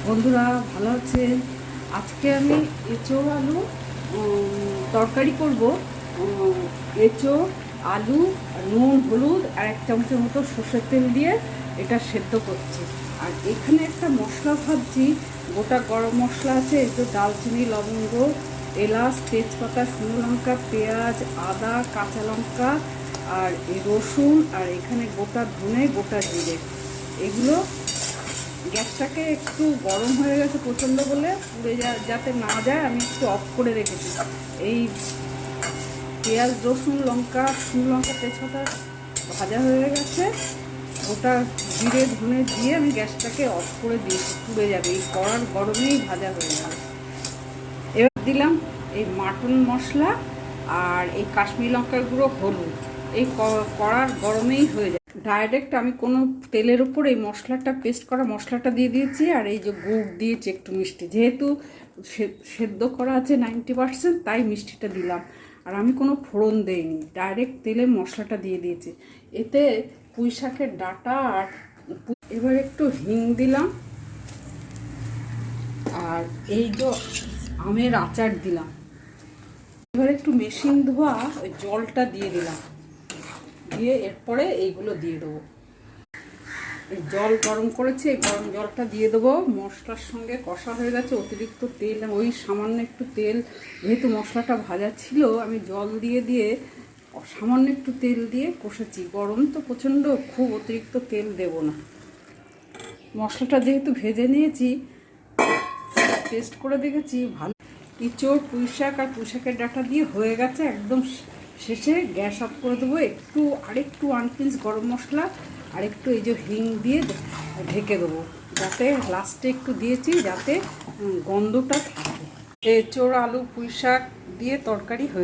বন্ধুরা ভালো আছেন। আজকে আমি এঁচোড় আলু তরকারি করব। এঁচোড় আলু নুন হলুদ আর 1 চামচের মতো সর্ষের তেল দিয়ে এটা সেদ্ধ করছি। আর এখানে একটা মশলা ভাবছি, গোটা গরম মশলা আছে, এই তো দালচিনি লবঙ্গ এলাচ তেজপাতা শুকনো লঙ্কা পেঁয়াজ আদা কাঁচা লঙ্কা আর এই রসুন আর এখানে গোটা ধনে গোটা জিরে, এগুলো গ্যাসটাকে একটু গরম হয়ে গেছে প্রচণ্ড বলে পুড়ে যাতে না যায় আমি একটু অফ করে রেখেছি। এই পেঁয়াজ রসুন লঙ্কা শুকনো লঙ্কা তেজপাতা ভাজা হয়ে গেছে, ওটা জিরে ধনে দিয়ে আমি গ্যাসটাকে অফ করে দিয়েছি, পুড়ে যাবে, এই কড়ার গরমেই ভাজা হয়ে যাবে। এবার দিলাম এই মাটন মশলা আর এই কাশ্মীরি লঙ্কার গুঁড়ো হলুদ, এই কড়ার গরমেই হয়ে যায়। ডাইরেক্ট আমি কোনো তেলের উপর এই মশলাটা পেস্ট করা মশলাটা দিয়ে দিয়েছি আর এই যে গুড় দিয়েছি একটু মিষ্টি, যেহেতু সেদ্ধ করা আছে 90%, তাই মিষ্টিটা দিলাম। আর আমি কোনো ফোড়ন দেইনি, ডাইরেক্ট তেলে মশলাটা দিয়ে দিয়েছি। এতে পুঁই শাকের ডাঁটা আর এবার একটু হিং দিলাম আর এই যে আমের আচার দিলাম। এবার একটু মেশিন ধোয়া ওই জলটা দিয়ে দিলাম, দিয়ে এরপরে এইগুলো দিয়ে দেবো। জল গরম করেছি, এই গরম জলটা দিয়ে দেবো। মশলার সঙ্গে কষা হয়ে গেছে, অতিরিক্ত তেল ওই সামান্য একটু তেল, যেহেতু মশলাটা ভাজা ছিল আমি জল দিয়ে দিয়ে সামান্য একটু তেল দিয়ে কষেছি। গরম তো প্রচণ্ড, খুব অতিরিক্ত তেল দেব না। মশলাটা যেহেতু ভেজে নিয়েছি, টেস্ট করে দেখেছি ভালো। এঁচোড় পুঁই শাক আর পুঁই শাকের ডাঁটা দিয়ে হয়ে গেছে। একদম শেষে গ্যাস অফ করে দেবো। আরেকটু 1 পিঞ্চ গরম মশলা আর একটু এই যে হিং দিয়ে ঢেকে দেবো, যাতে লাস্টে একটু দিয়েছি যাতে গন্ধটা থাকে। এঁচোড় আলু পুঁই শাক দিয়ে তরকারি হয়ে